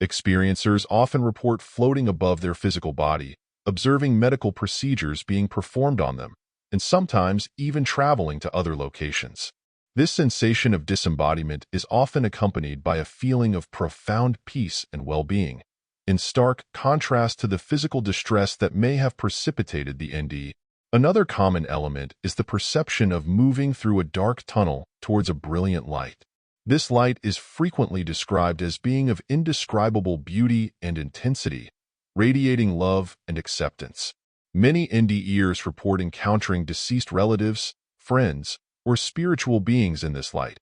Experiencers often report floating above their physical body, observing medical procedures being performed on them, and sometimes even traveling to other locations. This sensation of disembodiment is often accompanied by a feeling of profound peace and well-being, in stark contrast to the physical distress that may have precipitated the NDE. Another common element is the perception of moving through a dark tunnel towards a brilliant light. This light is frequently described as being of indescribable beauty and intensity, radiating love and acceptance. Many NDEers report encountering deceased relatives, friends, or spiritual beings in this light,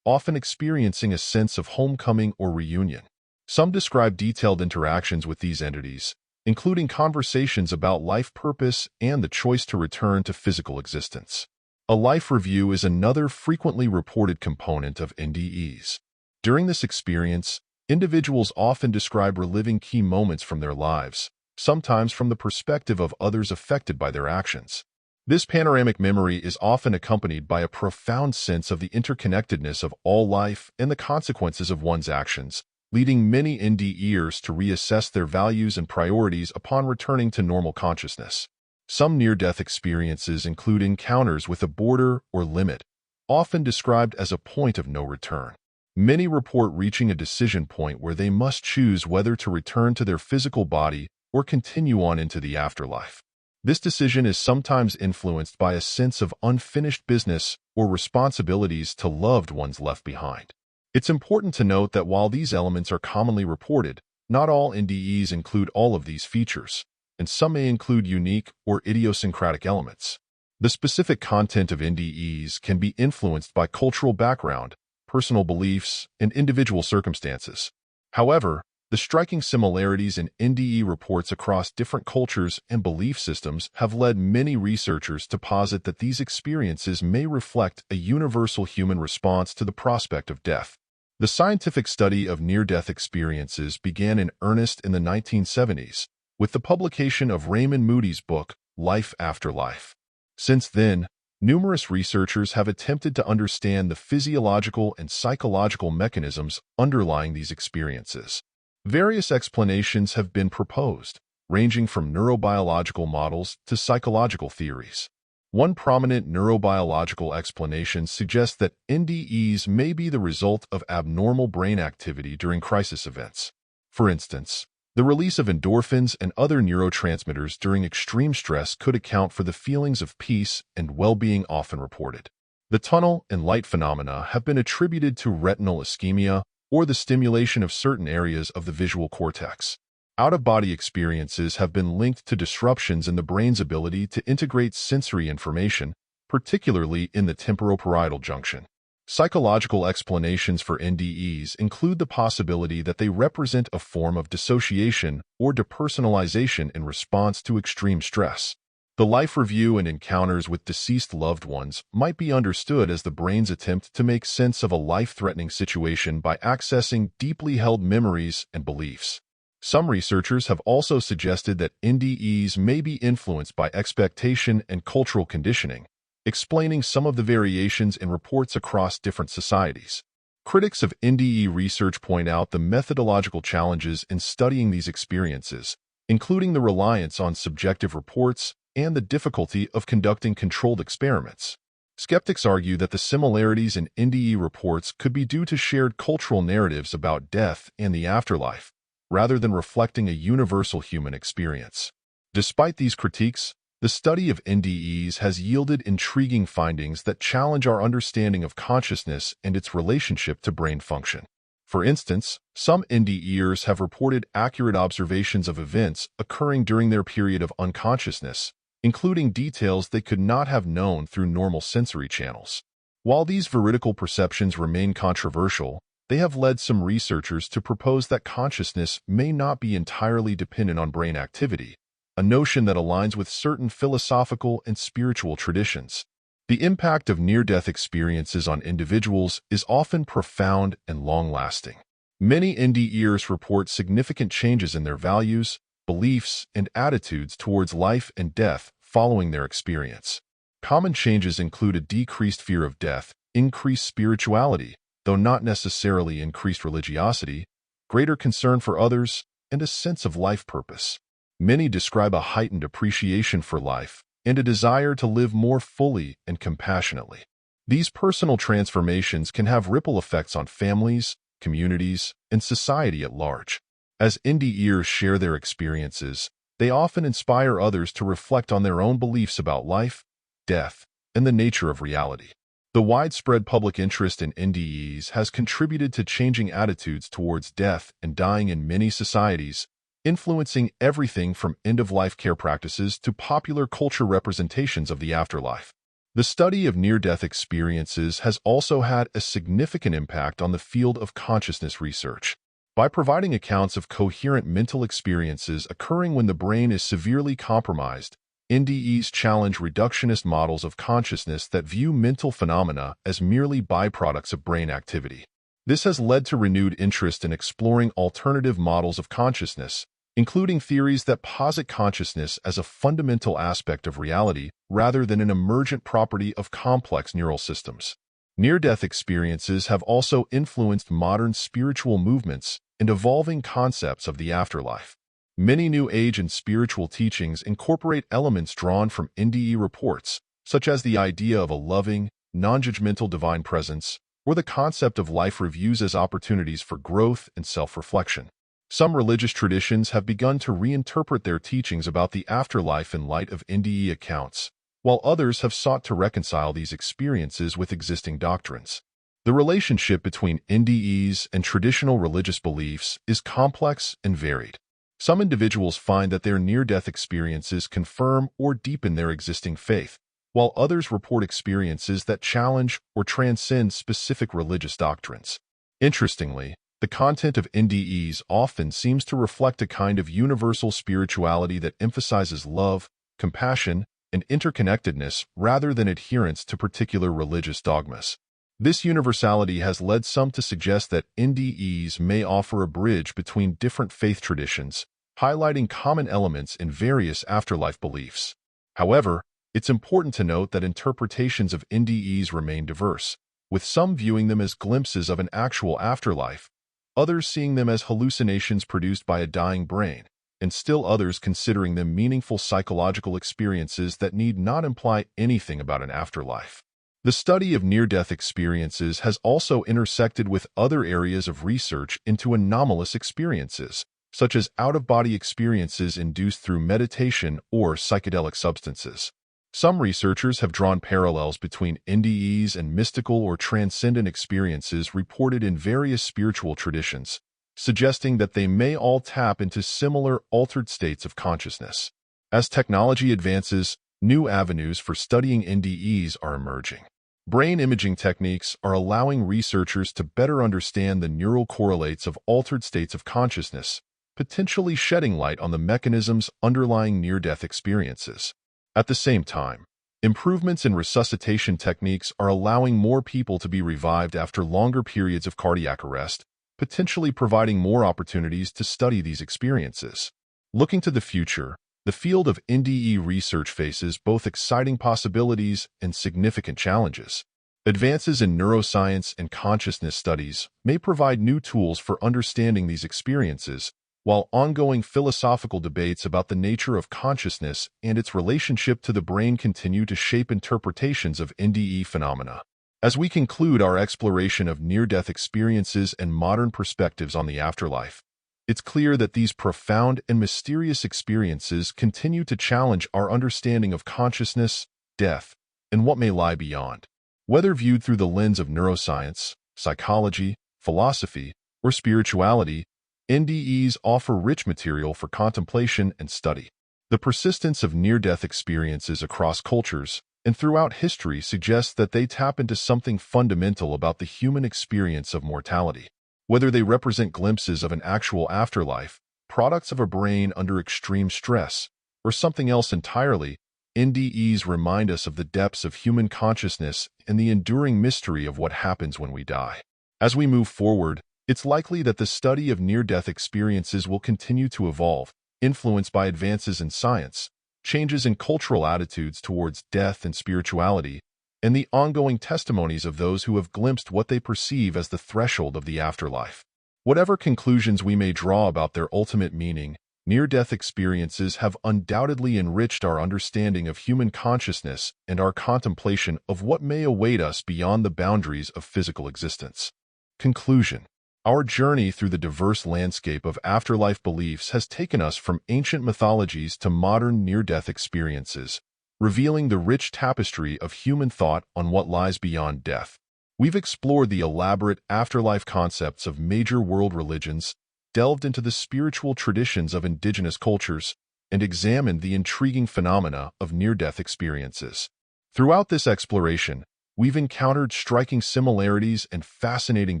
often experiencing a sense of homecoming or reunion. Some describe detailed interactions with these entities, including conversations about life purpose and the choice to return to physical existence. A life review is another frequently reported component of NDEs. During this experience, individuals often describe reliving key moments from their lives, sometimes from the perspective of others affected by their actions. This panoramic memory is often accompanied by a profound sense of the interconnectedness of all life and the consequences of one's actions, leading many NDEers to reassess their values and priorities upon returning to normal consciousness. Some near-death experiences include encounters with a border or limit, often described as a point of no return. Many report reaching a decision point where they must choose whether to return to their physical body or continue on into the afterlife. This decision is sometimes influenced by a sense of unfinished business or responsibilities to loved ones left behind. It's important to note that while these elements are commonly reported, not all NDEs include all of these features, and some may include unique or idiosyncratic elements. The specific content of NDEs can be influenced by cultural background, personal beliefs, and individual circumstances. However, The striking similarities in NDE reports across different cultures and belief systems have led many researchers to posit that these experiences may reflect a universal human response to the prospect of death. The scientific study of near-death experiences began in earnest in the 1970s, with the publication of Raymond Moody's book, Life Afterlife. Since then, numerous researchers have attempted to understand the physiological and psychological mechanisms underlying these experiences. Various explanations have been proposed, ranging from neurobiological models to psychological theories. One prominent neurobiological explanation suggests that NDEs may be the result of abnormal brain activity during crisis events. For instance, the release of endorphins and other neurotransmitters during extreme stress could account for the feelings of peace and well-being often reported. The tunnel and light phenomena have been attributed to retinal ischemia or the stimulation of certain areas of the visual cortex. Out-of-body experiences have been linked to disruptions in the brain's ability to integrate sensory information, particularly in the temporoparietal junction. Psychological explanations for NDEs include the possibility that they represent a form of dissociation or depersonalization in response to extreme stress. The life review and encounters with deceased loved ones might be understood as the brain's attempt to make sense of a life-threatening situation by accessing deeply held memories and beliefs. Some researchers have also suggested that NDEs may be influenced by expectation and cultural conditioning, explaining some of the variations in reports across different societies. Critics of NDE research point out the methodological challenges in studying these experiences, including the reliance on subjective reports and the difficulty of conducting controlled experiments. Skeptics argue that the similarities in NDE reports could be due to shared cultural narratives about death and the afterlife, rather than reflecting a universal human experience. Despite these critiques, the study of NDEs has yielded intriguing findings that challenge our understanding of consciousness and its relationship to brain function. For instance, some NDEers have reported accurate observations of events occurring during their period of unconsciousness, including details they could not have known through normal sensory channels. While these veridical perceptions remain controversial, they have led some researchers to propose that consciousness may not be entirely dependent on brain activity, a notion that aligns with certain philosophical and spiritual traditions. The impact of near-death experiences on individuals is often profound and long-lasting. Many NDEers report significant changes in their values, beliefs, and attitudes towards life and death following their experience. Common changes include a decreased fear of death, increased spirituality, though not necessarily increased religiosity, greater concern for others, and a sense of life purpose. Many describe a heightened appreciation for life and a desire to live more fully and compassionately. These personal transformations can have ripple effects on families, communities, and society at large. As NDEers share their experiences, they often inspire others to reflect on their own beliefs about life, death, and the nature of reality. The widespread public interest in NDEs has contributed to changing attitudes towards death and dying in many societies, influencing everything from end-of-life care practices to popular culture representations of the afterlife. The study of near-death experiences has also had a significant impact on the field of consciousness research. By providing accounts of coherent mental experiences occurring when the brain is severely compromised, NDEs challenge reductionist models of consciousness that view mental phenomena as merely byproducts of brain activity. This has led to renewed interest in exploring alternative models of consciousness, including theories that posit consciousness as a fundamental aspect of reality rather than an emergent property of complex neural systems. Near-death experiences have also influenced modern spiritual movements and evolving concepts of the afterlife. Many New Age and spiritual teachings incorporate elements drawn from NDE reports, such as the idea of a loving, non-judgmental divine presence, or the concept of life reviews as opportunities for growth and self-reflection. Some religious traditions have begun to reinterpret their teachings about the afterlife in light of NDE accounts, while others have sought to reconcile these experiences with existing doctrines. The relationship between NDEs and traditional religious beliefs is complex and varied. Some individuals find that their near-death experiences confirm or deepen their existing faith, while others report experiences that challenge or transcend specific religious doctrines. Interestingly, The content of NDEs often seems to reflect a kind of universal spirituality that emphasizes love, compassion, and interconnectedness rather than adherence to particular religious dogmas. This universality has led some to suggest that NDEs may offer a bridge between different faith traditions, highlighting common elements in various afterlife beliefs. However, it's important to note that interpretations of NDEs remain diverse, with some viewing them as glimpses of an actual afterlife, others seeing them as hallucinations produced by a dying brain, and still others considering them meaningful psychological experiences that need not imply anything about an afterlife. The study of near-death experiences has also intersected with other areas of research into anomalous experiences, such as out-of-body experiences induced through meditation or psychedelic substances. Some researchers have drawn parallels between NDEs and mystical or transcendent experiences reported in various spiritual traditions, suggesting that they may all tap into similar altered states of consciousness. As technology advances, new avenues for studying NDEs are emerging. Brain imaging techniques are allowing researchers to better understand the neural correlates of altered states of consciousness, potentially shedding light on the mechanisms underlying near-death experiences. At the same time, improvements in resuscitation techniques are allowing more people to be revived after longer periods of cardiac arrest, potentially providing more opportunities to study these experiences. Looking to the future, the field of NDE research faces both exciting possibilities and significant challenges. Advances in neuroscience and consciousness studies may provide new tools for understanding these experiences, while ongoing philosophical debates about the nature of consciousness and its relationship to the brain continue to shape interpretations of NDE phenomena. As we conclude our exploration of near-death experiences and modern perspectives on the afterlife, it's clear that these profound and mysterious experiences continue to challenge our understanding of consciousness, death, and what may lie beyond. Whether viewed through the lens of neuroscience, psychology, philosophy, or spirituality, NDEs offer rich material for contemplation and study. The persistence of near-death experiences across cultures and throughout history suggests that they tap into something fundamental about the human experience of mortality. Whether they represent glimpses of an actual afterlife, products of a brain under extreme stress, or something else entirely, NDEs remind us of the depths of human consciousness and the enduring mystery of what happens when we die. As we move forward, it's likely that the study of near-death experiences will continue to evolve, influenced by advances in science, changes in cultural attitudes towards death and spirituality, and the ongoing testimonies of those who have glimpsed what they perceive as the threshold of the afterlife. Whatever conclusions we may draw about their ultimate meaning, near-death experiences have undoubtedly enriched our understanding of human consciousness and our contemplation of what may await us beyond the boundaries of physical existence. Conclusion. Our journey through the diverse landscape of afterlife beliefs has taken us from ancient mythologies to modern near-death experiences, revealing the rich tapestry of human thought on what lies beyond death. We've explored the elaborate afterlife concepts of major world religions, delved into the spiritual traditions of indigenous cultures, and examined the intriguing phenomena of near-death experiences. Throughout this exploration, we've encountered striking similarities and fascinating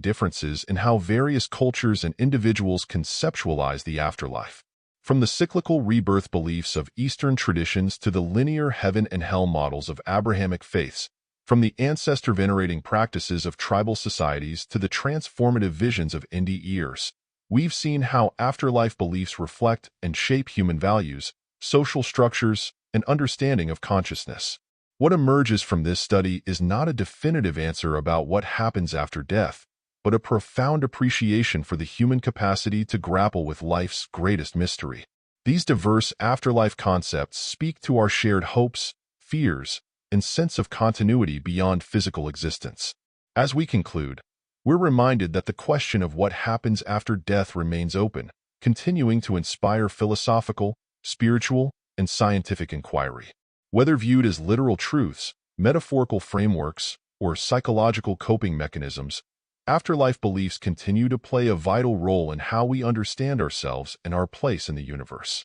differences in how various cultures and individuals conceptualize the afterlife. From the cyclical rebirth beliefs of Eastern traditions to the linear heaven and hell models of Abrahamic faiths, from the ancestor-venerating practices of tribal societies to the transformative visions of NDEs, we've seen how afterlife beliefs reflect and shape human values, social structures, and understanding of consciousness. What emerges from this study is not a definitive answer about what happens after death, but a profound appreciation for the human capacity to grapple with life's greatest mystery. These diverse afterlife concepts speak to our shared hopes, fears, and sense of continuity beyond physical existence. As we conclude, we're reminded that the question of what happens after death remains open, continuing to inspire philosophical, spiritual, and scientific inquiry. Whether viewed as literal truths, metaphorical frameworks, or psychological coping mechanisms, afterlife beliefs continue to play a vital role in how we understand ourselves and our place in the universe.